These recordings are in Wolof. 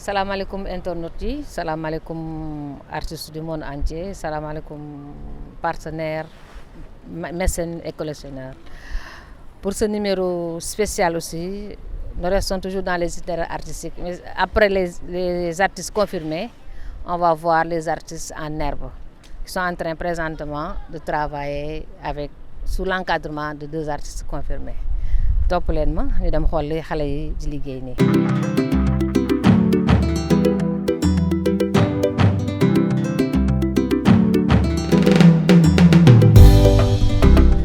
Salam alaikum internautes, salam alaikum artistes du monde entier, salam alaikum partenaires, mécènes et collectionneurs. Pour ce numéro spécial aussi, nous restons toujours dans les itinéraires artistiques. Mais après les artistes confirmés, on va voir les artistes en herbe qui sont en train présentement de travailler sous l'encadrement de 2 artistes confirmés. Top leen ma ñu dem xool li xale yi di liggéey nii.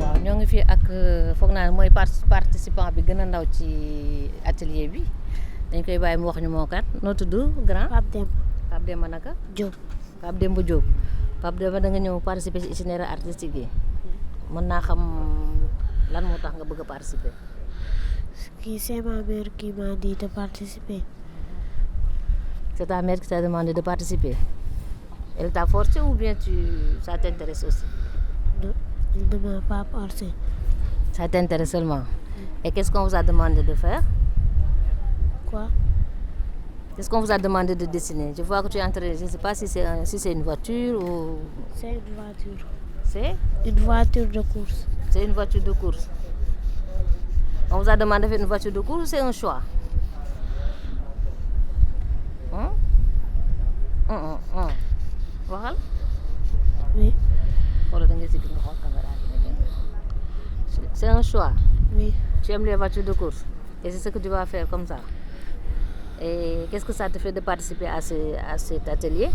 waaw ñoo ngi fii ak foog naa mooy participant bi gën a ndaw ci atelier bi dañ koy bàyyi mu wax ñu moo kat noo tudd grand. Pape Demba naka. Diop. Pape Demba Diop. Pape Demba da nga ñëw participer ci itinéraire artistique yi mën naa xam lan moo tax nga bëgg a participer. C'est ma mère qui m'a dit de participer. C'est ta mère qui t'a demandé de participer. Elle t'a forcé ou bien ça t'intéresse aussi? Non, il ne m'a pas forcé. Ça t'intéresse seulement. Et qu'est-ce qu'on vous a demandé de faire? Quoi? Qu'est-ce qu'on vous a demandé de dessiner? Je vois que tu es en train, je ne sais pas si c'est une voiture ou... C'est une voiture. C'est? Une voiture de course. C'est une voiture de course. On vous a demandé de faire une voiture de course ou c'est un choix? Waxal. Oui. C'est un choix. Oui. Tu aimes les voitures de course et c'est ce que tu vas faire comme ça. Et qu'est-ce que ça te fait de participer à cet atelier?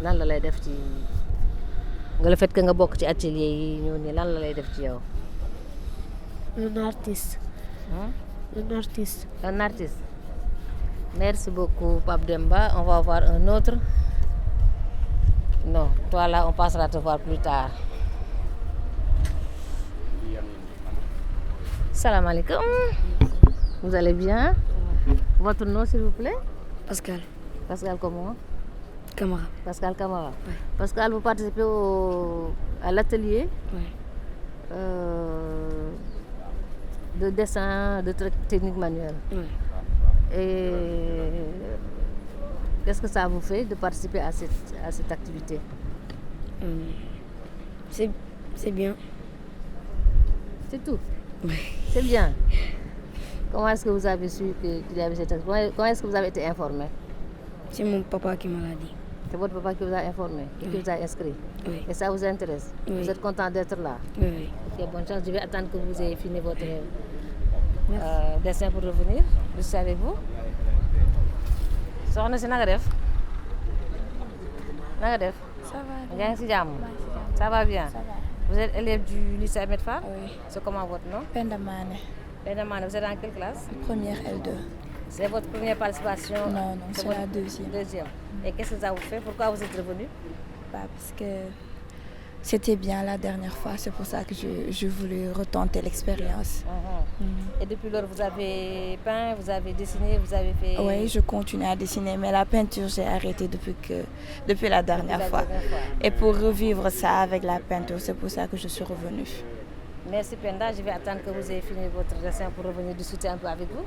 Lan la lay def ci le fait que nga bokk ci atelier yi ñëw nii lan la lay def ci yow? Un artiste. Un artiste. Un artiste. Merci beaucoup Pape Demba. On va voir un autre. Non, toi là on passera te voir plus tard. Salam alaikum. Vous allez bien? Votre nom s'il vous plaît? Pascal. Pascal comment? Camara. Pascal Camara. Oui. Pascal, vous participez à l'atelier Oui. de dessin, de technique manuelle. Oui. Et qu'est-ce que ça vous fait de participer à cette activité? C'est bien. C'est tout? Oui. C'est bien. Comment est-ce que vous avez su qu'il y avait cette activité? Comment est-ce que vous avez été informé? C'est mon papa qui me l'a dit. C'est votre papa qui vous a informé et qui vous a inscrit? Oui. Et ça vous intéresse? Oui. Vous êtes content d'être là? Oui, oui. Ok, bonne chance. Je vais attendre que vous ayez fini votre dessin pour revenir. Je suis avec vous. Soxna si na nga def? Na nga def? Ça va. Yaa ngi ci jàmm? Ça va bien? Ça va. Vous êtes élève du lycée Ahmed Fall? Oui. C'est comment votre nom? Penda Mané, Penda Mané, vous êtes en quelle classe? première L2. C'est votre première participation? Non, c'est la deuxième. Deuxième. Et qu'est-ce que ça vous fait? Pourquoi vous êtes revenu? Parce que c'était bien la dernière fois, c'est pour ça que je voulais retenter l'expérience. Et depuis lors, vous avez peint, vous avez dessiné, vous avez fait... Oui, je continue à dessiner, mais la peinture, j'ai arrêté depuis la dernière fois. Et pour revivre ça avec la peinture, c'est pour ça que je suis revenue. Merci Penda, je vais attendre que vous ayez fini votre dessin pour revenir discuter un peu avec vous.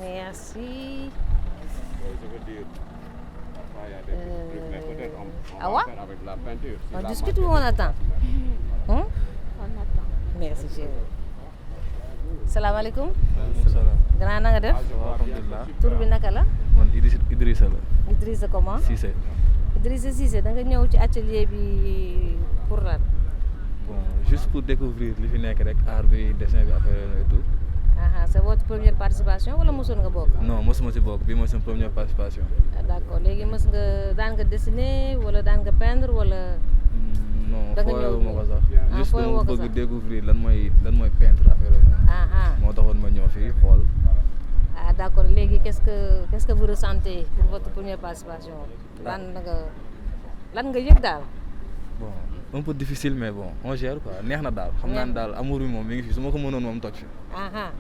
Merci. Awa? On discute ou on attend? On attend. Merci chérie. Salam alaikum. Salaam. Grand na nga def? Alhamdulillah. Tur bi naka la? Man Idrissa la. Idrissa comment? Cissé. Idrissa Cissé, da nga ñëw ci atelier bi pour lan? Bon, juste pour découvrir li fi nekk rek art bi, dessin bi, affaire et tout. C'est votre première participation wala mosoon nga bokk? Non, mosuma ci bokk, bii mooy sama première participation. D'accord, léegi daan nga dessiner wala daan nga peindre wala? Non, da nga ñëw fooyoo ma ko sax. Juste fooyoo dama ko bëgg sax. découvrir lan mooy peintre affaire yooyu. Moo taxoon ma ñëw fii xool. D'accord, léegi qu'est-ce que vous ressentez pour votre première participation? Lan nga yëg daal? Bon, un peu difficile mais bon, on gère quoi. Neex na daal. Xam naa ne daal amour bi moom mi ngi fi su ma ko mënoon moom toj fi.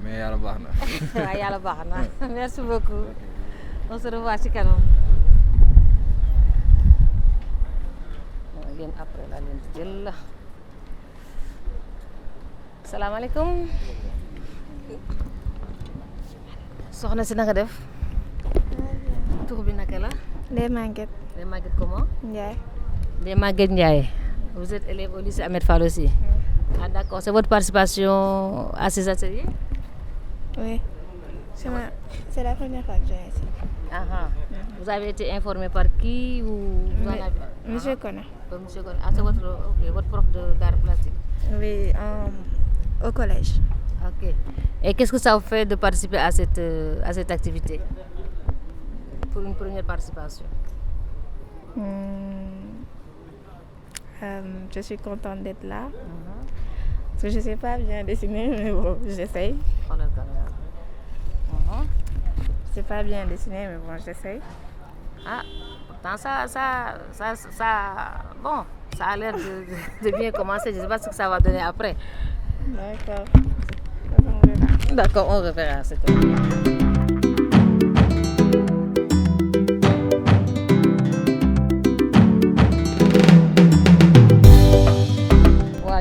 Mais yàlla baax na. Waaw yàlla baax na. Merci beaucoup. On se revoit ci kanam. Leen après la leen di jël la. Salaamaaleykum. Soxna si na nga def? Les Maguettes. Les Maguettes comment? Ndiaye. Les Maguettes Ndiaye. Vous êtes élève au lycée Ahmed Fall aussi? Ah d'accord, c'est votre participation à ces ateliers? Oui. C'est la première fois que je viens ici. Vous avez été informé par qui ou vous en avez... Monsieur Kona. Monsieur Kona. Ah, c'est votre prof d'art plastique? Oui, au collège. Ok. Et qu'est-ce que ça vous fait de participer à cette activité? Pour une première participation? Je suis contente d'être là. Parce que je ne sais pas bien dessiner, mais bon, j'essaye. Je ne sais pas bien dessiner, mais bon, j'essaye. Ah, pourtant bon, ça a l'air de bien commencer. Je ne sais pas ce que ça va donner après. D'accord. D'accord, on reverra. C'est tout.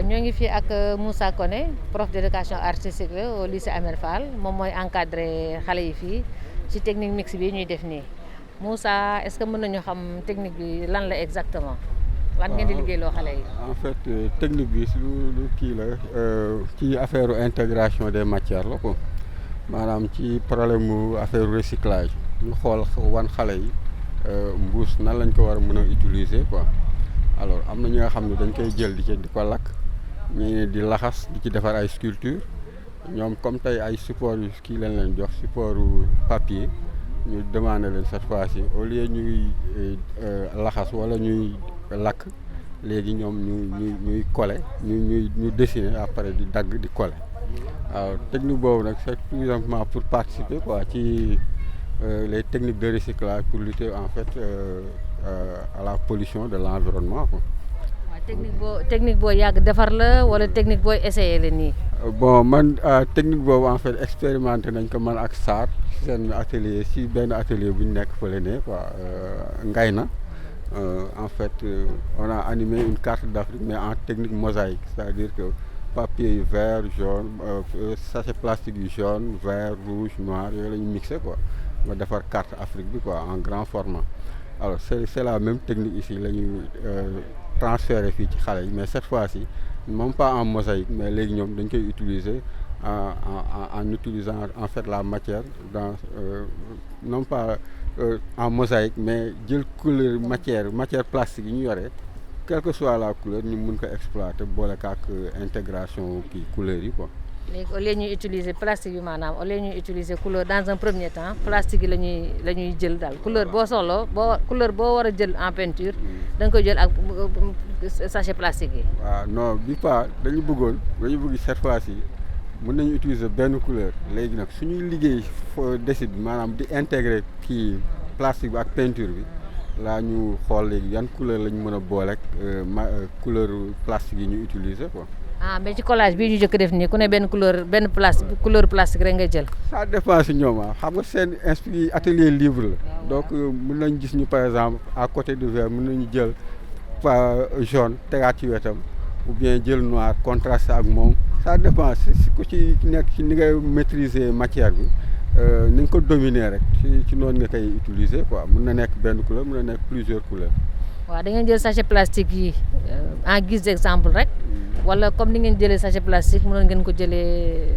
ñoo ngi fii ak Moussa Koné prof d'éducation artistique la au lycée Ahmed Fall moom mooy encadré xale yi fii ci technique mixte bi ñuy def nii Moussa est-ce que mën nañu xam technique bi lan la exactement lan ngeen di liggéeyloo xale yi. En fait technique bi lu kii la ci affaire intégration des matières la ko maanaam ci problème mu affaire recyclage ñu xool wan xale yi mbuus nan lañ ko war a mën a utiliser quoi alors am na ñi nga xam ne dañ koy jël di ko lakk. ñii di laxas di ci defar ay sculpture ñoom comme tey ay support yu kii leen jox support papier ñu demandé leen cette fois-ci au lieu ñuy laxas wala ñuy lakk léegi ñoom ñuy coller ñu dessiner après di dagg di coller waaw technique boobu nag c'est tout simplement pour participer quoi ci les techniques de recyclage pour lutter en fait à la pollution de l'environnement quoi. technique boo yàgg defar la wala technique booy essayer la nii. Bon man technique boobu en fait expérimenté nañ ko man ak Sarr seen atelier si benn atelier bu ñu nekk fële ne quoi Ngayna en fait on a animé une carte d'Afrique mais en technique mosaïque c'est-à-dire que papier yu vert jaune sachet plastique yu jaune vert rouge noir yooyu la ñu mixé quoi nga defar carte Afrique bi quoi en grand format alors c'est la même technique ici la ñuy transféré fii ci xale yi mais cette fois-ci non pas en mosaïque mais léegi ñoom dañ koy utiliser en utilisant en fait la matière dans non pas en mosaïque mais jël couleur matière plastique yi ñu yore quelle que soit la couleur ñu mun ko exploiter boole ak intégration kii couleur yi quoi. léegi au lieu ñuy utiliser plastique yi maanaam au lieu ñuy utiliser couleur dans un premier temps plastique yi la ñuy jël daal couleur boo soxla couleur boo war a jël en peinture da nga koy jël ak sachet plastique yi. waaw non bi pas dañu bëgg cette fois-ci mën nañu utiliser benn couleur léegi nag suñuy liggéey décide bi maanaam di intégrer kii plastique bi ak peinture bi laa ñu xool léegi yan couleur la ñu mën a boole ak couleur plastique yi ñu utiliser quoi. ah mais ci collage bii ñu jëkk def nii ku ne benn couleur plastique rek nga jël. ça dépend si ñoom xam nga seen atelier libre la donc mën nañ gis ñu par exemple à côté du vert mën nañu jël jaune tegaat ci wetam ou bien jël noir contrasté ak moom ça dépend si ku ci nekk ci ni ngay maîtriser matière bi ni nga ko dominer rek ci noonu nga koy utiliser quoi mën na nekk benn couleur mën na nekk plusieurs couleurs. waaw da ngeen jël sachet plastique yi en guise d'exemple rek. wala comme ni ngeen jëlee sachet plastique mënoon ngeen ko jëlee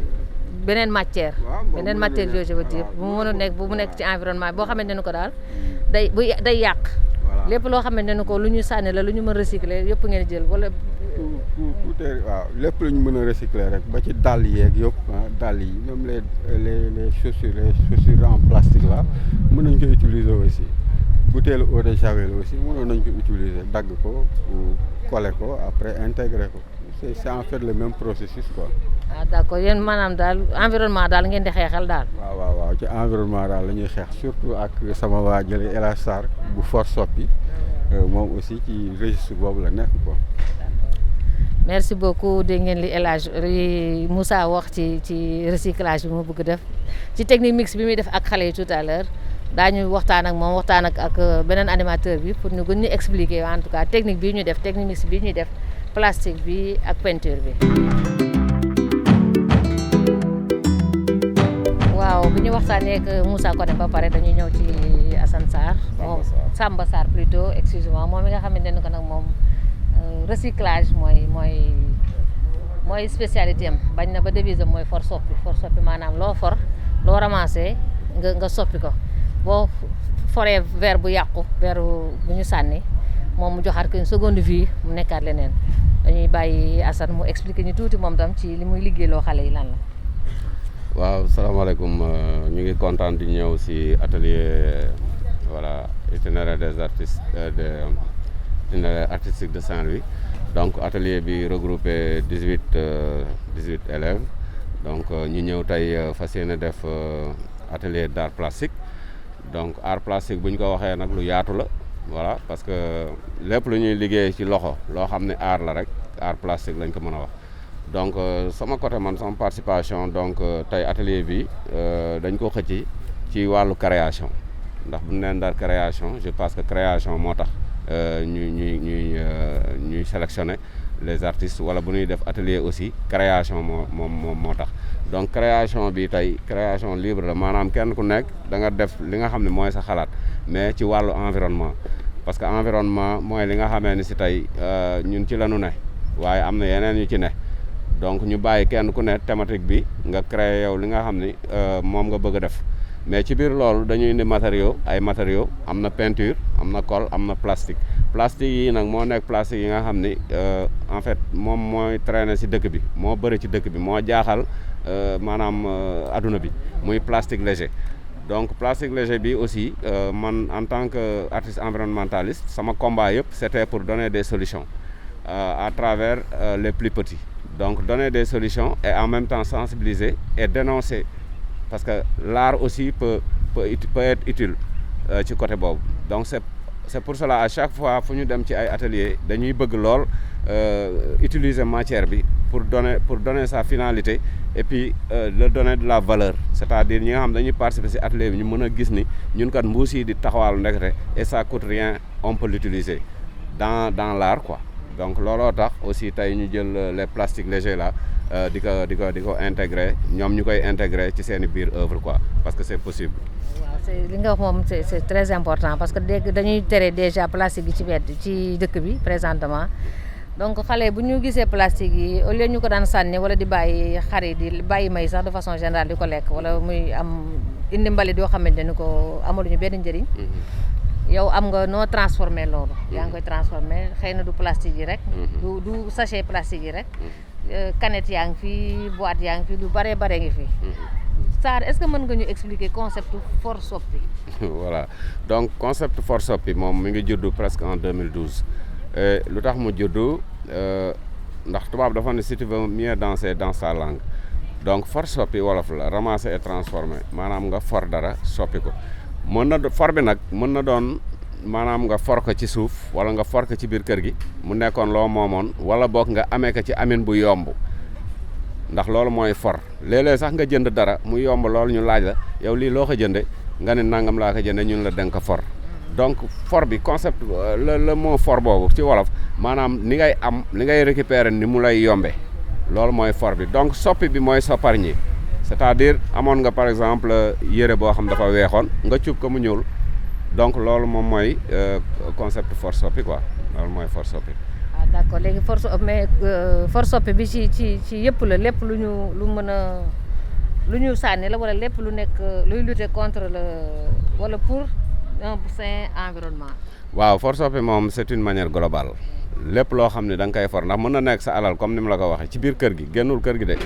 beneen matière. beneen matière yooyu je veux dire bu mu nekk ci environnement boo xamante ne ko daal day yàq. lépp loo xamante ne ko lu ñu sànni la lu ñu mën recycler yëpp ngeen jël wala. tout waaw lépp lu ñu mën a recycler rek ba ci dàll yeeg yëpp dàll yi même les chaussures en plastique là mën nañ ko utiliser aussi bouteille eau de javel aussi mënoon nañ ko utiliser dagg ko coller ko après intégrer ko. c'est en fait le même processus quoi. ah d'accord yéen maanaam daal environnement daal ngeen di xeexal daal. waaw ci environnement daal la ñuy xeex surtout ak sama waa jële El Hadj Sarr bu Force Soppi moom aussi ci registre boobu la nekk quoi. merci beaucoup dégg ngeen li El Hadj Moussa wax ci recyclage bi mu bëgg def ci technique mixte bi muy def ak xale yi tout à l'heure daañu waxtaan ak moom waxtaan ak beneen animateur bi pour ñu gën ñu expliquer en tout cas technique bii ñu def technique mixte bii ñuy def. plastique bi ak peinture bi. waaw bi ñu waxtaanee ak Moussa Koné ba pare dañuy ñëw ci Assane Sarr Samba Sarr plutôt excusez-moi moom mi nga xamante ne ko nag moom recyclage mooy spécialité am bañ na ba devise am mooy for soppi maanaam loo for loo ramassé nga soppi ko boo foree verre bu yàqu verre bu ñu sànni moom mu joxaat ko une seconde vie mu nekkaat leneen dañuy bàyyi Assane mu expliquer ñu tuuti moom tam ci li muy liggéeyloo xale yi lan la. waaw salaamaaleykum ñu ngi kontaan di ñëw si atelier voilà itinéraire des artistes itinéraire artistique de Saint-Louis donc atelier bi regroupé 18 élèves donc ñu ñëw tey fas yéene def atelier d'art plastique donc art plastique bu ñu ko waxee nag lu yaatu la voilà parce que lépp lu ñuy liggéey ci loxo loo xam ne art la rek art plastique lañ ko mën a wax. donc sama côté man sama participation donc tey atelier bi dañ ko xëcc ci wàllu création ndax bu ñu leen daal création je pense que création moo tax ñuy sélectionner les artistes wala bu ñuy def atelier aussi création moo tax donc création bi tey création libre la maanaam kenn ku nekk da nga def li nga xam ne mooy sa xalaat mais ci wàllu environnement parce que environnement mooy li nga xamee ni si tey ñun ci la ñu ne waaye am na yeneen yu ci ne. donc ñu bàyyi kenn ku ne thématique bi nga créé yow li nga xam ni moom nga bëgg a def mais ci biir loolu dañuy indi ay matériaux am na peinture am na colle am na plastique yi nag moo nekk plastique yi nga xam ni en fait moom mooy traîner ci dëkk bi moo bëri ci dëkk bi moo jaaxal maanaam adduna bi muy plastique léger donc plastique léger bi aussi man en tant que artiste environnementaliste sama combat yëpp c'était pour donner des solutions à travers les plus petits. Donc donner des solutions et en même temps sensibiliser et dénoncer parce que l'art aussi peut être utile ci côté boobu donc c'est pour cela à chaque fois fu ñu dem ci ay atelier dañuy bëgg lool utiliser matière bi pour donner sa finalité et puis leur donner de la valeur c'est-à-dire ñi nga xam dañuy participer ci atelier bi ñu mën a gis ni ñun kat mbuus yi di taxawal ndekete et ça coûte rien on peut l'utiliser dans l'art quoi. donc looloo tax aussi tey ñu jël les plastiques légers là di ko intégrer ñoom ñu koy intégrer ci seen i biir œuvre quoi parce que c'est possible. waaw c'est li nga wax moom c'est très important parce que dañuy tere déjà plastique yi ci dëkk bi présentement donc xale bu ñu gisee plastique yi au lieu ñu ko daan sànni wala di bàyyi xar yi di bàyyi may sax de façon générale di ko lekk wala muy am indi mbalit yoo xamante ni ko amaluñu benn njëriñ. yow am nga noo transformé loolu yaa ngi koy transformé xëy na du plastique yi rek du sachet plastique yi rek canette yaa ngi fi boîte yaa ngi fi lu bare ngi fi Sarr est-ce que mën nga ñu expliquer concept for soppi voilà donc concept for soppi moom mi ngi juddu presque en 2012 lu tax mu juddu ndax tubaab dafa ne si tu veux mieux danser dans sa langue donc for soppi wolof la ramasser et transformer maanaam nga for dara soppi ko for bi nag mën na doon maanaam nga for ko ci suuf wala nga for ko ci biir kër gi mu nekkoon loo moomoon wala boog nga amee ko ci amin bu yomb ndax loolu mooy for léeg-léeg sax nga jënd dara mu yomb loolu ñu laaj la yow lii loo ko jënde nga ne nangam laa ko jënde ñun la danga ko for donc for bi concept le mot for boobu ci wolof maanaam ni ngay récupérer ni mu lay yombe loolu mooy for bi donc soppi bi mooy sopparñi c'est-à-dire amoon nga par exemple yére boo xam dafa weexoon nga cuub ko mu ñuul donc loolu moom mooy concept for soppi quoi loolu mooy for soppi. ah d'accord léegi for soppi bi ci yëpp la lépp lu ñu sànni la wala lépp lu nekk luy lutter contre wala pour un sain environnement. waaw for soppi moom c'est une manière globale. lépp loo xam ne da nga koy for ndax mën na nekk sa alal comme ni mu la ko waxee ci biir kër gi génnul kër gi de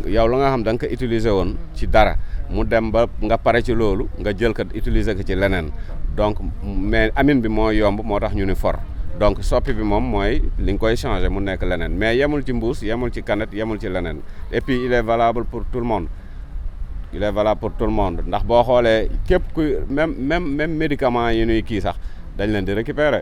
yow la nga xam da nga ko utiliser woon ci dara mu dem ba nga pare ci loolu nga jël ko utiliser ko ci leneen donc mais amin bi moo yomb moo tax ñu ni for donc soppi bi moom mooy li nga koy changer mu nekk leneen mais yemul ci mbuus yemul ci canette yemul ci leneen et puis il est valable pour tout le monde ndax boo xoolee képp kuy même médicament yi ñuy kii sax dañ leen di récupérer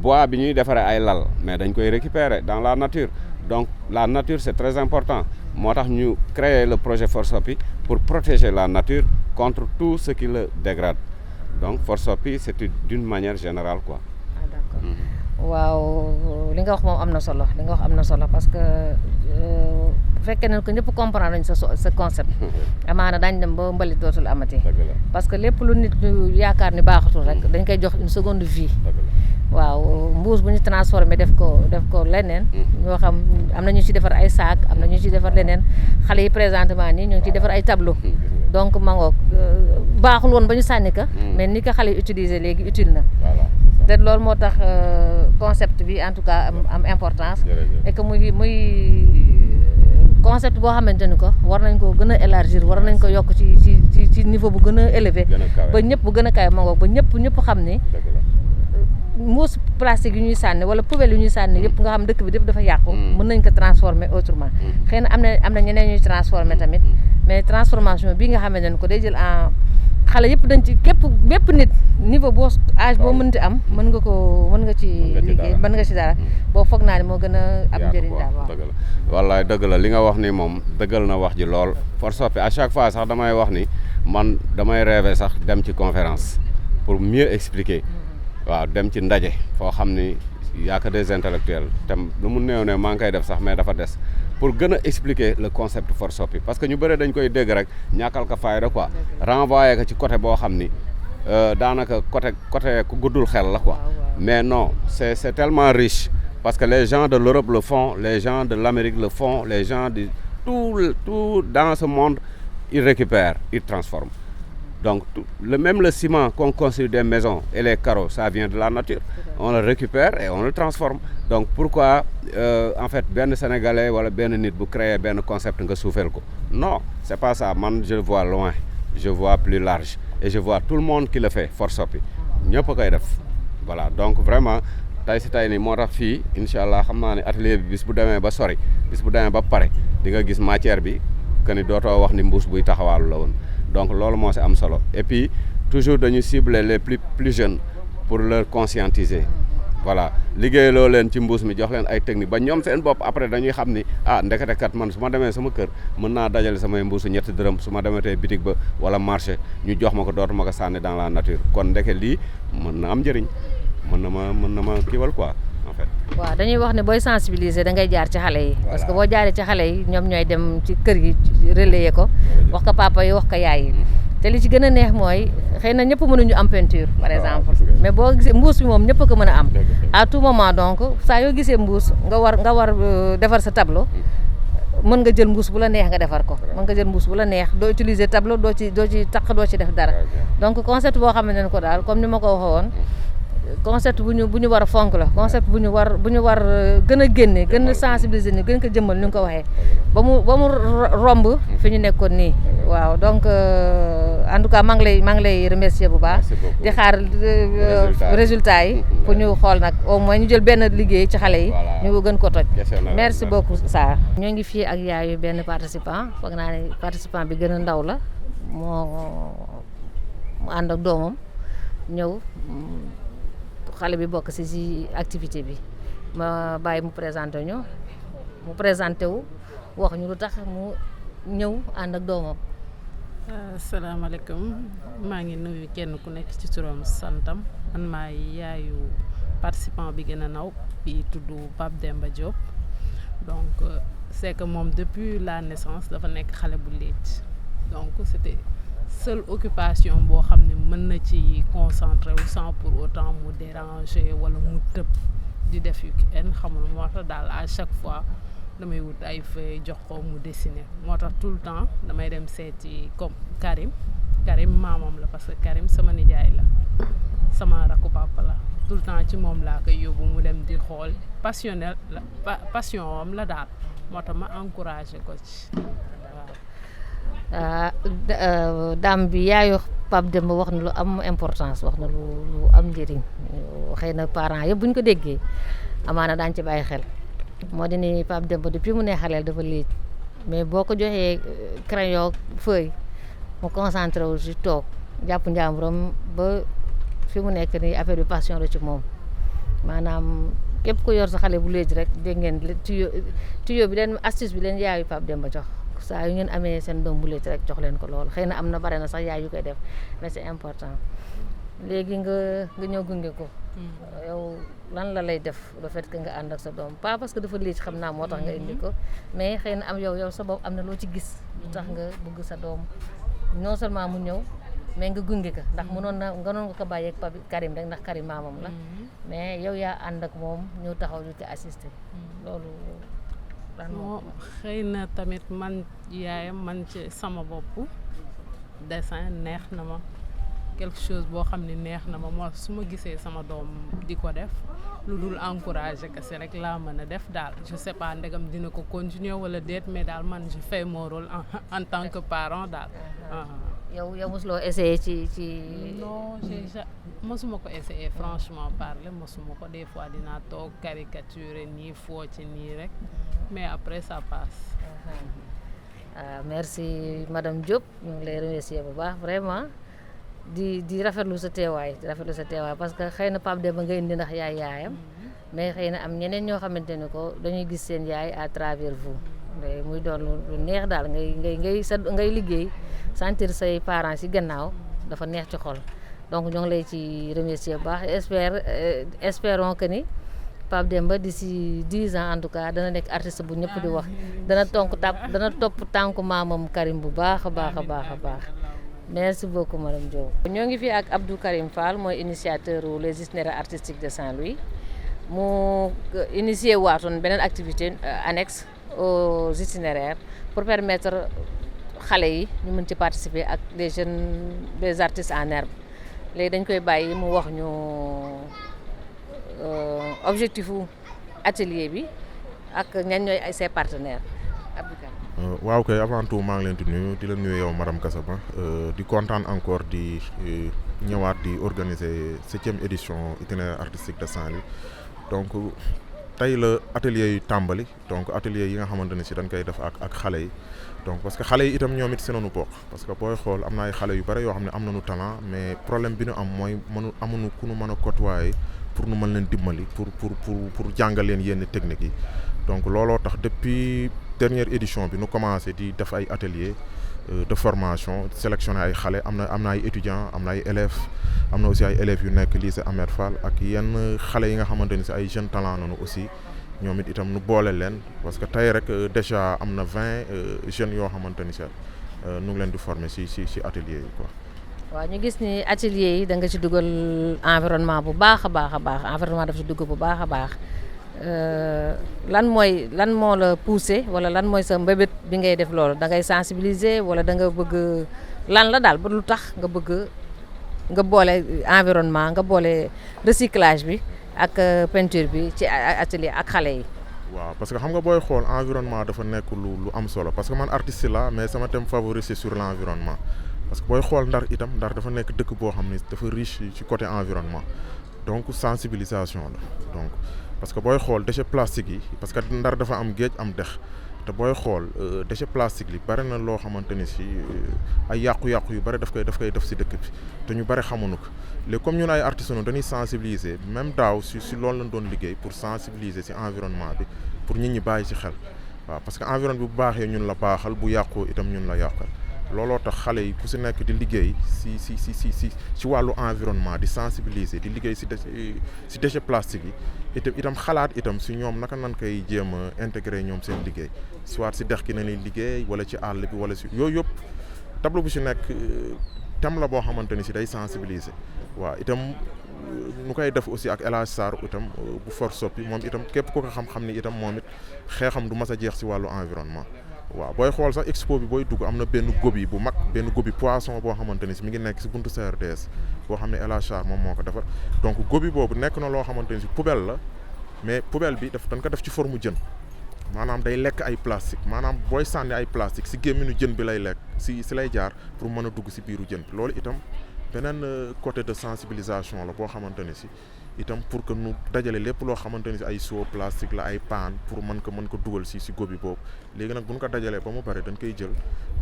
bois bi ñuy defaree ay lal mais dañ koy récupérer dans la nature donc la nature c'est très important moo tax ñu créer le projet For Soppi pour protéger la nature contre tout ce qui le dégrade donc For Soppi c'est d'une manière générale quoi. ah d'accord waaw li nga wax moom am na solo parce que bu fekkee ne ko ñëpp comprendre nañ sa concept amaana daañ dem ba mbalit dootul amati parce que lépp lu nit ñu yaakaar ni baaxatul rek dañ koy jox une seconde vie waaw mbuus bu ñu transformé def ko leneen ñoo xam am na ñu ci defar ay sac am na ñu ci defar leneen xale yi présentement nii ñu ngi ciy defar ay tableau donc mangoog baaxul woon ba ñu sànni ka mais ni ko xale yi utiliser léegi utile na te loolu moo tax concept bi en tout cas am importance et que muy concept boo xamante ni ko war nañ ko gën a élargir war nañ ko yokk ci niveau bu gën a élevé ba ñëpp bu gën a kawe mangoog ba ñëpp xam ni mbuus plastique yu ñuy sànni wala poubelle yu ñuy sànni yëpp nga xam dëkk bi yëpp dafa yàqu mën nañ ko transformer autrement xëy na am na ñeneen ñuy transformer tamit mais transformation bii nga xamante ne ko day jël en xale yëpp dañ ci bépp nit niveau boo âge boo mënti am mën nga ci liggéey mën nga ci dara boo foog naa ne moo gën a am njëriñ daal waaw dëgg la wallaay dëgg la li nga wax ni moom dëggal na wax ji lool for soppi à chaque fois sax damay wax ni man damay rêver sax dem ci conférence pour mieux expliquer waaw dem ci ndaje foo xam ni yaa que des intellectuels te lu mu néew ne maa ngi koy def sax mais dafa des pour gën a expliquer le concept for soppi parce que ñu bëre dañ koy dégg rek ñàkkal ko fayda quoi renvoyer ko ci côté boo xam ni daanaka côté ku guddul xel la quoi mais non c'est tellement riche parce que les gens de l'Europe le font les gens de l'Amérique le font les gens de tout dans ce monde ils récupèrent ils transforment donc même le ciment qu'on construit des maisons et les carreaux ça vient de la nature on le récupère et on le transforme donc pourquoi en fait benn sénégalais wala benn nit bu créer benn concept nga suufeel ko non c'est pas ça man je vois loin je vois plus large et je vois tout le monde qui le fait for soppi ñëpp a koy def voilà donc vraiment tey si tey nii moo tax fii incha allah xam naa ne atelier bi bis bu demee ba sori bis bu demee ba pare di nga gis matière bi que ni dootoo wax ni mbuus buy taxawaalu la woon donc loolu moo si am solo et puis toujours dañu cibler les plus jeunes pour leur conscientiser voilà liggéeyaloo leen ci mbuus mi jox leen ay technique ba ñoom seen bopp après dañuy xam ni ndekete kat man su ma demee sama kër mën naa dajale samay mbuusu ñetti dërëm su ma demetee bitig ba wala marché ñu jox ma ko dootuma ko sànni dans la nature kon ndeke lii mën na am njëriñ mën na ma kiiwal quoi en fait. waaw dañuy wax ne booy sensibiliser da ngay jaar ci xale yi parce que boo jaaree ci xale yi ñoom ñooy dem ci kër gi relayer ko wax ko papa yi wax ko yaay yi te li ci gën a neex mooy xëy na ñëpp mënuñu am peinture par exemple mais boo gisee mbuus bi moom ñëpp ko mën a am à tout moment donc saa yoo gisee mbuus nga war defar sa tableau mën nga jël mbuus bu la neex nga defar ko mën nga jël mbuus bu la neex doo utiliser tableau doo ci taq doo ci def dara donc concept boo xamante ne ko daal comme ni ma ko waxee woon concept bu ñu war a fonk la concept bu ñu war gën a génne gën a sensibiliser ni gën ko jëmmal ni nga ko waxee ba mu romb fi ñu nekkoon nii waaw donc en tout cas maa ngi lay remercier bu baax di xaar résultat yi pour ñu xool nag au moins ñu jël benn liggéey ci xale yi ñu gën ko toj merci beaucoup Sarr ñoo ngi fii ak yaayu benn participant foog naa ne participant bi gën a ndaw la mu ànd ak doomam ñëw xale bi bokk ci activité bi ma bàyyi mu présenté wu wax ñu lu tax mu ñëw ànd ak doomam. asalaamaaleykum maa ngi nuyu kenn ku nekk ci turam santam man maay yaayu participant bi gën a naw bi tudd Pape Demba Diop donc c'est que moom depuis la naissance dafa nekk xale bu léegi donc c'était seule occupation boo xam ne mën na ci concentré wu sans pour autant mu déranger wala mu tëb di def yu kenn xamul moo tax daal à chaque fois damay wut ay feuilles jox ko mu dessiner moo tax tout le temps damay dem seeti comme Karim maamam la parce que Karim sama nijaay la sama rakku papa la tout le temps ci moom laa koy yóbbu mu dem di xool passion am la daal moo tax ma encouragé ko ci daam bi yaayu Pape Demba wax na lu am importance wax na lu am njëriñ xëy na parents yëpp bu ñu ko déggee amaana daañu ci bàyyi xel moo di ni Pape Demba depuis mu ne xaleel dafa léegi mais boo ko joxee crayon feuille mu concentré wu ci toog jàpp njàmburam ba fi mu nekk nii affaire bi passion la ci moom maanaam képp ku yor sa xale bu léegi rek dégg ngeen tuyau bi leen astuce bi leen yaayu Pape Demba jox saa yu ngeen amee seen doom bu léegi rek jox leen ko loolu xëy na am na bare na sax yaay yu koy def mais c'est important léegi nga ñëw gunge ko. yow lan la lay def le fait que nga ànd ak sa doom pas parce que dafa lii xam naa moo tax nga indi ko mais xëy na am yow sa bopp am na loo ci gis. lu tax nga bëgg sa doom non seulement mu ñëw mais nga gunge ko ndax mënoon nga ko bàyyeeg Pape Karim rek ndax Karim maamam la mais yow yaa ànd ak moom ñëw taxaw di ko assister loolu. moo xëy na tamit man yaayam man ci sama bopp dessin neex na ma quelque chose boo xam ne neex na ma moo su ma gisee sama doom di ko def lu dul encourager kese rek laa mën a def daal je sais pas ndegam dina ko continuer wala déet mais daal man je fais mon rôle en tant que parent daal. yow mosuloo essayer ci. non mosuma ko essayer franchement parler mosuma ko des fois dinaa toog caricaturer nii foo ci nii rek mais après ça passe. merci madame Diop ñu ngi lay remercier bu baax vraiment di rafetlu sa teewaay parce que xëy na Pape Demba nga indi ndax yaayam mais xëy na am ñeneen ñoo xamante ni ko dañuy gis seen yaay à travers vous muy doon lu neex daal ngay liggéey sentir say parents ci gannaaw dafa neex ci xol donc ñoo ngi lay ci remercier bu baax espérons que ni Pape Demba d'ici 10 ans en tout cas dana nekk artiste bu ñëpp di wax dana topp tànku maamam Karim bu baax a baax. merci beaucoup madame Diop. ñoo ngi fi ak Abdou Karim Fall mooy initiateur les itinéraires artistiques de Saint-Louis mu initié waatoon beneen activité annexe aux itinéraires pour permettre xale yi ñu mën ci participer ak des artistes en herbe léegi dañ koy bàyyi mu wax ñu objectifu atelier bi ak ñan ñooy ay ses partenaires Abdou Karim. waaw kay avant tout maa ngi leen di nuyu di la nuyu yow madame Gassama di kontaan encore di ñëwaat di organiser 7e édition itinéraire artistique de Saint-Louis donc tey la atelier yu tàmbali donc atelier yi nga xamante ne si dañ koy def ak xale yi donc parce que xale yi itam ñoom it si nañu bokk parce que booy xool am na ay xale yu bare yoo xam ne am nañu talent mais problème bi ñu am mooy amuñu ku ñu mën a côtoyer pour nu mën leen dimbali pour jàngal leen yenn techniques yi donc looloo tax depuis dernière édition bi nu commencé di def ay atelier de formation sélectionner ay xale am na ay étudiants am na ay élèves am na aussi ay élèves yu nekk lycée Ahmed Fall ak yenn xale yi nga xamante ni si ay jeunes talent nañu aussi ñoom it itam nu boole leen parce que tey rek déjà am na 20 jeunes yoo xamante ni si nu ngi leen di former si atelier yi quoi. waaw ñu gis ni atelier yi da nga ci dugal environnement bu baax a baax environnement daf ci dugg bu baax a baax lan moo la poussé wala lan mooy sa mbébét bi ngay def loolu da ngay sensibiliser wala da nga bëgg lan la daal ba lu tax nga bëgg nga boole environnement nga boole recyclage bi ak peinture bi ci atelier ak xale yi. waaw parce que xam nga booy xool environnement dafa nekk lu am solo parce que man artiste la mais sama thème favori c'est sur l'environnement parce que booy xool Ndar dafa nekk dëkk boo xam ne dafa riche ci côté environnement donc sensibilisation la donc parce que booy xool déchets plastiques yi parce que Ndar dafa am géej am dex te booy xool déchets plastiques yi bari na loo xamante ni si ay yàqu-yàqu yu bari daf koy def si dëkk bi te ñu bari xamuñu ko léegi comme ñun ay artistes dañuy sensibiliser même daaw si loolu lañ doon liggéey pour sensibiliser si environnement bi pour nit ñi bàyyi ci xel waaw parce que environnement bi bu baaxee ñun la baaxal bu yàqoo itam ñun la yàqal looloo tax xale yi ku si nekk di liggéey si wàllu environnement di sensibiliser di liggéey si déchets plastiques yi itam xalaat itam si ñoom naka nan koy jéem a intégrer ñoom seen liggéey soit si dex gi na leen liggéey wala ci àll bi wala si yooyu yëpp tableau bu si nekk thème la boo xamante ni si day sensibiliser waaw itam nu koy def aussi ak El Hadj Sarr itam bu for soppi moom itam képp ko xam ni itam moom it xeexam du mas a jeex si wàllu environnement waaw booy xool sax expo bi booy dugg am na benn gobi bu mag benn gobi poisson boo xamante ni si mi ngi nekk si buntu CRDS boo xam ne El Hadj Sarr moom moo ko defar donc gobi boobu nekk na loo xamante ni si poubelle la mais poubelle bi dañ ko def ci forme jën maanaam day lekk ay plastique maanaam booy sànni ay plastique si gémminu jën bi lay lekk si lay jaar pour mën a dugg si biiru jën bi loolu itam beneen côté de sensibilisation la boo xamante ni si itam pour que nu dajale lépp loo xamante ni si ay seau plastique la ay paan pour mën ko dugal si gobi boobu léegi nag bu ñu ko dajalee ba mu bari dañ koy jël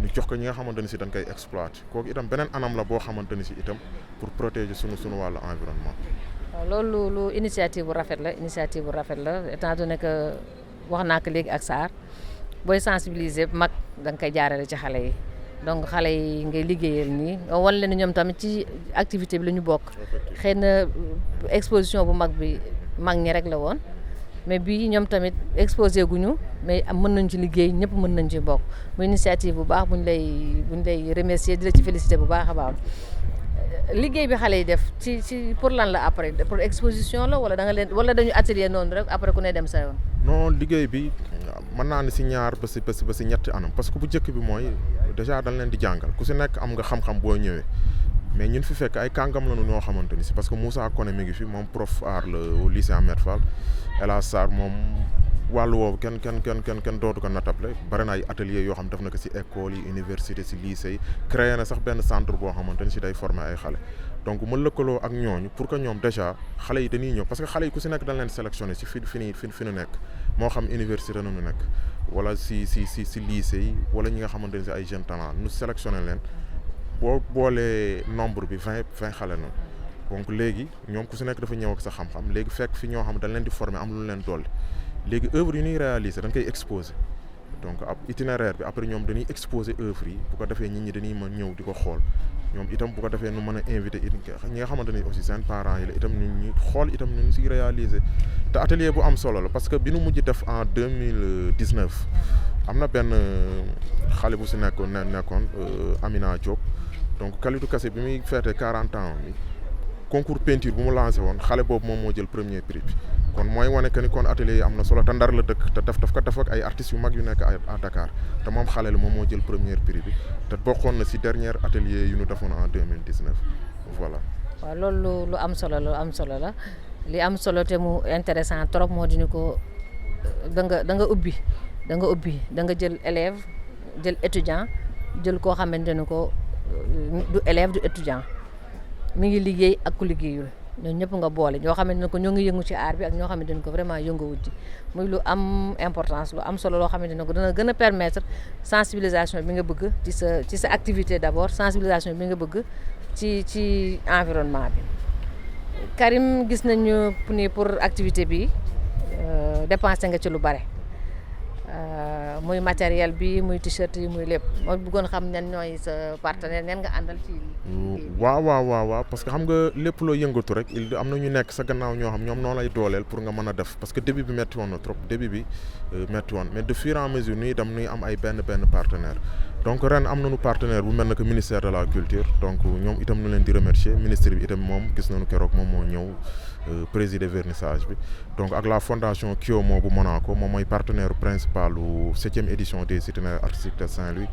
ñu jox ko ñi nga xamante ni si dañ koy exploiter kooku itam beneen anam la boo xamante ni si itam pour protéger sunu wàllu environnement. loolu lu initiative bu rafet la étant donné que wax naa ko léegi ak Sarr booy sensibiliser mag da nga koy jaarale ci xale yi donc xale yi ngay liggéeyal nii nga wan leen ñoom tamit ci activité bi la ñu bokk xëy na exposition bu mag bi mag ñi rek la woon mais bii ñoom tamit exposé guñu mais mën nañ ci liggéey ñëpp mën nañ ci bokk muy initiative bu baax buñ lay remercier di la ci féliciter bu baax a baax liggéey bi xale yi def ci pour lan la après pour exposition la wala da nga leen wala dañu atelier noonu rek après ku ne dem sa yoon. non liggéey bi mën naa ne si ñaar ba si ñetti anam parce que bu njëkk bi mooy déjà dañ leen di jàngal ku si nekk am nga xam-xam boo ñëwee mais ñun fi fekk ay kàngam lañu ñoo xamante ni si parce que Moussa Koné mi ngi fi moom prof art la au lycée Ahmed Fall El Hadj Sarr moom wàllu woowu kenn dootu ko natable bari na ay atelier yoo xam def na ko si école yi université si lycée yi créé na sax benn centre boo xamante ni si day former ay xale donc ma lëkkaloo ak ñooñu pour que ñoom déjà xale yi dañuy ñëw parce que xale yi ku si nekk dañ leen sélectionné si fi nu nekk moo xam université nu nekk wala si lycée yi wala ñi nga xamante ni si ay jeunes talent nu sélectionné leen boo boolee nombre bi 20 xale noonu donc léegi ñoom ku si nekk dafa ñëw ak sa xam-xam léegi fekk fi ñoo xam dañ leen di former am lu leen dolli léegi œuvre yi ñuy réaliser dañ koy exposer donc ab itinéraire bi après ñoom dañuy exposer œuvre yi bu ko defee nit ñi dañuy mën ñëw di ko xool ñoom itam bu ko defee nu mën a inviter ñi nga xamante ni aussi seen parents yi la itam ñu xool itam ñu si réaliser te atelier bu am solo la parce que bi nu mujj def en 2019 am na benn xale bu si nekkoon Amina Diop donc Kalidou Kassé bi muy feetee 40 ans mi concours peinture bu mu lancé woon xale boobu moom moo jël premier prix bi kon mooy wane que ni kon atelier yi am na solo te Ndar la dëkk te daf ko def ak ay artistes yu mag yu nekk à Dakar te moom xale la moom moo jël premier prix bi te bokkoon na si dernier atelier yu ñu defoon en 2019 voilà. waaw loolu lu am solo la li am solo te mu intéressant trop moo di ni ko da nga ubbi da nga jël élève jël étudiant jël koo xamante ni ko du élève du étudiant mi ngi liggéey ak ku liggéeyul ñooñu ñëpp nga boole ñoo xamante ne ko ñoo ngi yëngu ci art bi ak ñoo xamante ne ko vraiment yënguwut ci muy lu am importance lu am solo loo xamante ne ko dana gën a permettre sensibilisation bi nga bëgg ci sa activité d'abord sensibilisation bi nga bëgg ci environnement bi. Karim gis nañu ni pour activité bi dépensé nga ci lu bare muy matériel bi muy t-shirt yi muy lépp moo bëggoon xam ñan ñooy sa partenaire ñan nga àndal ci. waaw parce que xam nga lépp loo yëngatu rek am na ñu nekk sa gannaaw ñoo xam ñoom noo lay dooleel pour nga mën a def parce que début bi metti woon na trop mais de fur et à mesure nuy dem nuy am ay benn partenaire donc ren am nañu partenaire bu mel ne que ministère de la culture donc ñoom itam ñu leen di remercier ministre bi itam moom gis nañu keroog moom moo ñëw présider vernissage bi donc ak la fondation Kiomo bu Monaco moom mooy partenaire principal u 7e édition des itinéraires artistiques de Saint-Louis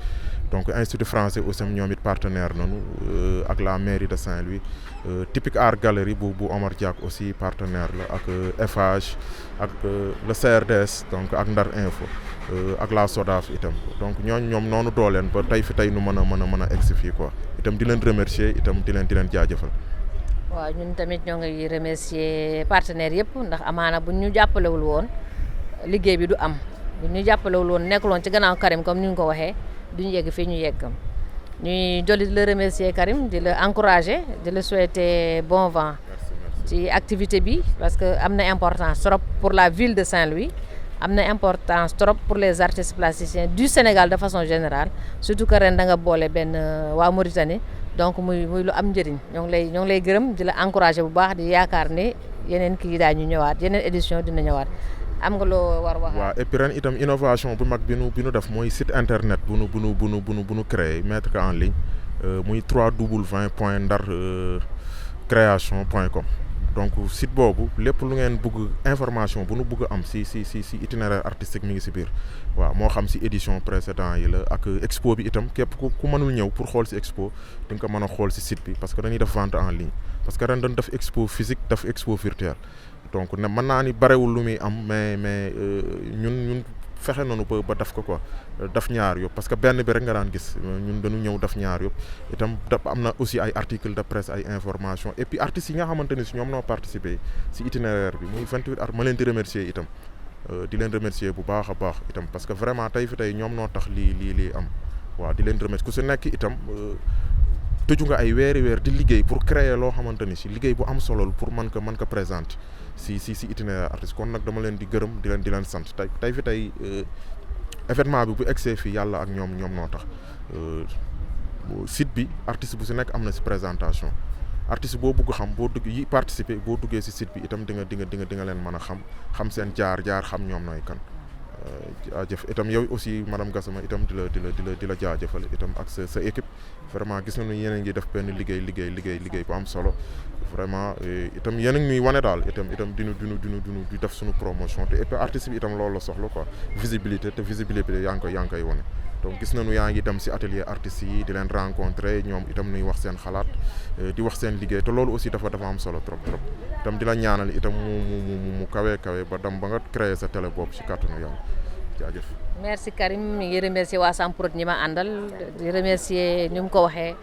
donc institut français aussi ñoom it partenaire nañu ak la mairie de Saint-Louis Typique Art Gallery bu Omar Diak aussi partenaire la ak FH ak le CRDS donc ak Ndar Info ak la SODAF itam donc ñoom noonu dooleen ba tey nu mën a egsi fii quoi itam di leen remercier itam di leen jaajëfal. waaw ñun tamit ñoo ngi remercier partenaires yëpp ndax amaana bu ñu jàppalewul woon liggéey bi du am bu ñu jàppalewul woon nekkul woon ci gannaaw Karim comme ni ñu ko waxee duñu yegg fii ñu yeggam ñuy jolli di la remercier Karim di la encourager di la souhaiter bon vent ci activité bi parce que am na importance trop pour la ville de Saint-Louis am na importance trop pour les artistes plasticiens du Sénégal de façon générale surtout que ren da nga boole benn waa Mauritanie donc muy lu am njëriñ ñoo ngi lay gërëm di la encourager bu baax di yaakaar ne yeneen kii daañu ñëwaat yeneen édition dina ñëwaat am nga loo war wax. waaw et puis ren itam innovation bu mag bi nu def mooy site internet bu nu créé mettre ko en ligne muy www.ndarcreation.com donc site boobu lépp lu ngeen bëgg information bu nu bëgg am si itinéraire artistique mi ngi si biir waaw moo xam si édition précédent yi la ak expo bi itam képp ku mënul ñëw pour xool si expo di nga ko mën a xool si site bi parce que dañuy def vente en ligne parce que ren dañ def expo physique def expo virtuelle donc ne mën naa ni barewul lu muy am mais ñun fexe nañu ba def ko quoi def ñaar yëpp parce que benn bi rek nga daan gis ñun dañu ñëw def ñaar yëpp itam am na aussi ay articles de presse ay information et puis artistes yi nga xamante ni si ñoom noo participé si itinéraire bi muy 28 art ma leen di remercier itam di leen remercier bu baax a baax itam parce que vraiment tey ñoom noo tax lii am waaw di leen remercier ku si nekk itam tëju nga ay weer di liggéey pour créer loo xamante ni si liggéey bu am solo pour mën ko présenter si itinéraire artiste kon nag dama leen di gërëm di leen sant tey événement bi bu egsee fii yàlla ak ñoom noo tax site bi artiste bu si nekk am na si présentation artiste boo bëgg xam boo dugg yi participer boo duggee si site bi itam di nga leen mën a xam seen jaar xam ñoom nooy kan. jaajëf itam yow aussi madame Gassama itam di la jaajëfal itam ak sa équipe vraiment gis nañu yéen a ngi def benn liggéey bu am solo vraiment itam yéen a ngi ñuy wane daal itam di def suñu promotion te et puis artiste bi itam loolu la soxla quoi visibilité te visibilité yaa ngi koy wane donc gis nañu yaa ngi dem si atelier artistes yi di leen rencontrer ñoom itam nuy wax seen xalaat di wax seen liggéey te loolu aussi dafa am solo trop itam di la ñaanal itam mu kawe ba dem ba nga créer sa télé boobu si kàttanu yàlla jaajëf. merci Karim mi ngi remercier waa Samprod ñi ma àndal di remercier ni mu ko waxee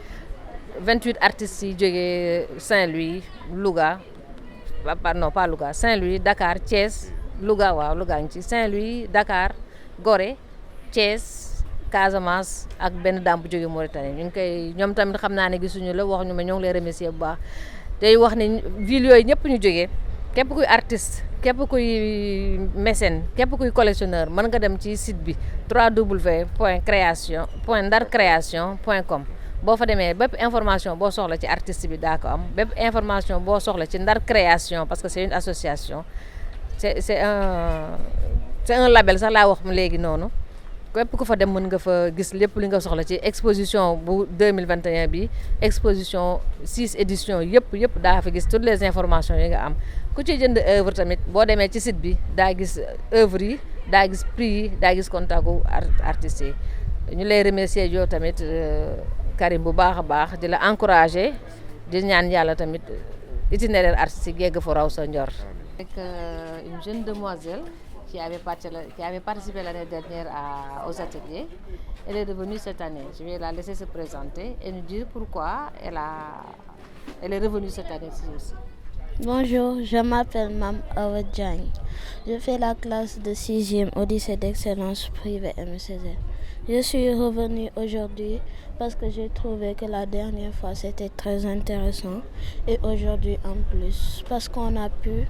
28 artistes yi jógee Saint-Louis Louga pas Louga Saint-Louis Dakar Thiès Louga waaw Louga ngi ci Saint-Louis Dakar Gorée Thiès Casamance ak benn daam bu jógee Mauritanie ñu ngi koy ñoom tamit xam naa ne gisuñu la wax ñu ma ñoo ngi lay remercier bu baax tey wax ne ville yooyu ñëpp ñu jógee képp kuy artiste képp kuy mécène képp kuy collectionneur mën nga dem ci site bi www.ndarcreation.com boo fa demee bépp information boo soxla ci artiste bi daa ko am bépp information boo soxla ci Ndar Création parce que c'est une association c'est un label sax laa wax léegi noonu képp ku fa dem mën nga fa gis lépp li nga soxla ci exposition bu 2021 bi exposition 6 éditions yëpp daa fa gis toutes les informations yi nga am ku ci jënd œuvre tamit boo demee ci site bi daa gis œuvre yi daa gis prix yi daa gis contact gu artistes yi ñu lay remercier yow tamit Karim bu baax a baax di la encourager di ñaan yàlla tamit itinéraire artistique yegg fa raw sa njor. Avec une jeune demoiselle qui avait participé l'année dernière aux ateliers. Elle est revenue cette année. Je vais la laisser se présenter et nous dire pourquoi elle est revenue cette année-ci aussi. Bonjour, je m'appelle Mam Awa Diagne. Je fais la classe de 6e au lycée d'excellence privée MCZ. Je suis revenue aujourd'hui parce que j'ai trouvé que la dernière fois c'était très intéressant et aujourd'hui en plus parce qu'on a pu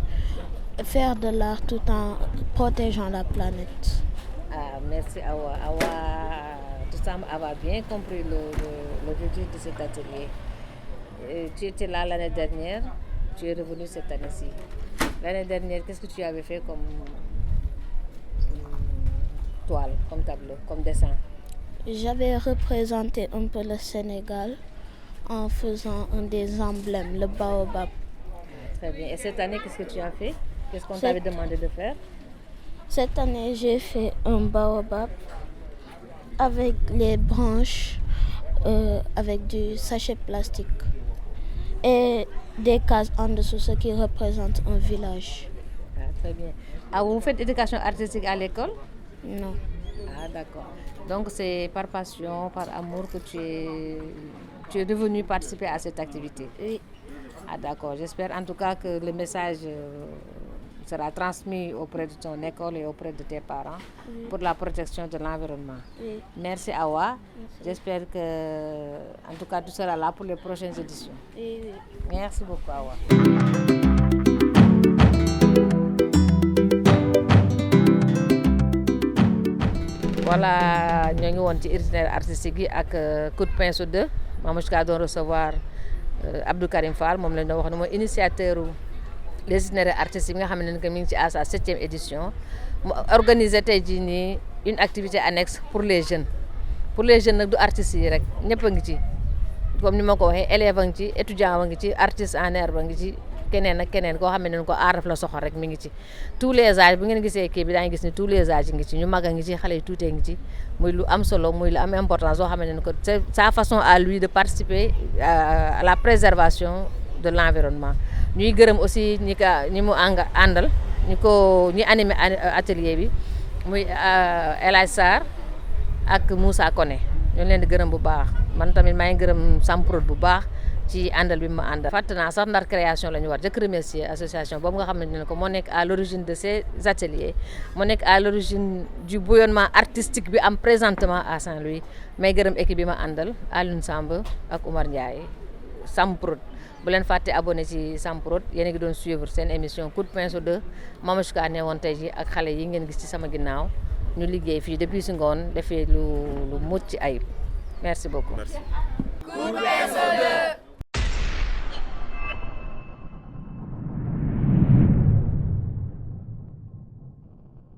faire de l'art tout en protégeant la planète. Ah, merci Awa. Tout semble avoir bien compris l'objectif de cet atelier. Tu étais là l'année dernière, tu es revenu cette année-ci. L'année dernière, qu'est-ce que tu avais fait comme toile, comme tableau, comme dessin? J'avais représenté un peu le Sénégal en faisant un des emblèmes, le baobab. Très bien. Et cette année, qu'est-ce que tu as fait? Qu'est-ce qu'on t'avait demandé de faire? Cette année, j'ai fait un baobab avec les branches, avec du sachet plastique et des cases en dessous, ce qui représente un village. Ah, très bien. Ah, vous faites éducation artistique à l'école? Non. Ah, d'accord. Donc, c'est par passion, par amour que tu es devenu participer à cette activité? Oui. Ah, d'accord. J'espère en tout cas que le message sera transmis auprès de ton école et auprès de tes parents pour la protection de l'environnement. Oui. Merci Awa. Merci. J'espère que, en tout cas, tu seras là pour les prochaines éditions. Oui. Merci beaucoup Awa. Voilà, nous avons un itinéraire artistique avec coup de pinceau 2. Je doon recevoir Abdou Karim Fall, moom la ñu wax ne mooy initiateur les itinéraires artistiques nga xam ne que mi ngi ci à sa 7e édition mu organiser tey jii nii une activité annexe pour les jeunes nag du artistes yi rek ñëpp a ngi ci comme ni ma ko waxee élève a ngi ci étudiant a ngi ci artiste en herbe a ngi ci keneen ak keneen koo xam ne ko aar la soxal rek mi ngi ci tous les âges bu ngeen gisee kii bi daañu gis ni tous les âges yi ngi ci ñu mag a ngi ci xale yi tuutee ngi ci muy lu am solo muy lu am importance soo xam ne ko c'est sa façon à lui de participer à la préservation de l'environnement. ñuy gërëm aussi ñi mu àndal ñi animé atelier bi muy El Hadj Sarr ak Moussa Koné ñu leen di gërëm bu baax man tamit maa ngi gërëm Samprod bu baax ci àndal bi ma àndal. fàtte naa sax Ndar Création la ñu war jëkk remercier association boobu nga xam ne ko moo nekk à l'origine de ces ateliers moo nekk à l'origine du bouillonnement artistique bi am présentement à Saint-Louis may gërëm équipe bi ma àndal Alioune Samb ak Oumar Ndiaye Samprod. bu leen fàtte abonné ci Samprod yéen a ngi doon suivre seen émission coup de pinceau 2 Mamouchka ne woon tey ji ak xale yi ngeen gis ci sama ginnaaw ñu liggéey fii depuis si ngoon defee lu mucc ayib merci beaucoup. Merci. Cours PSO2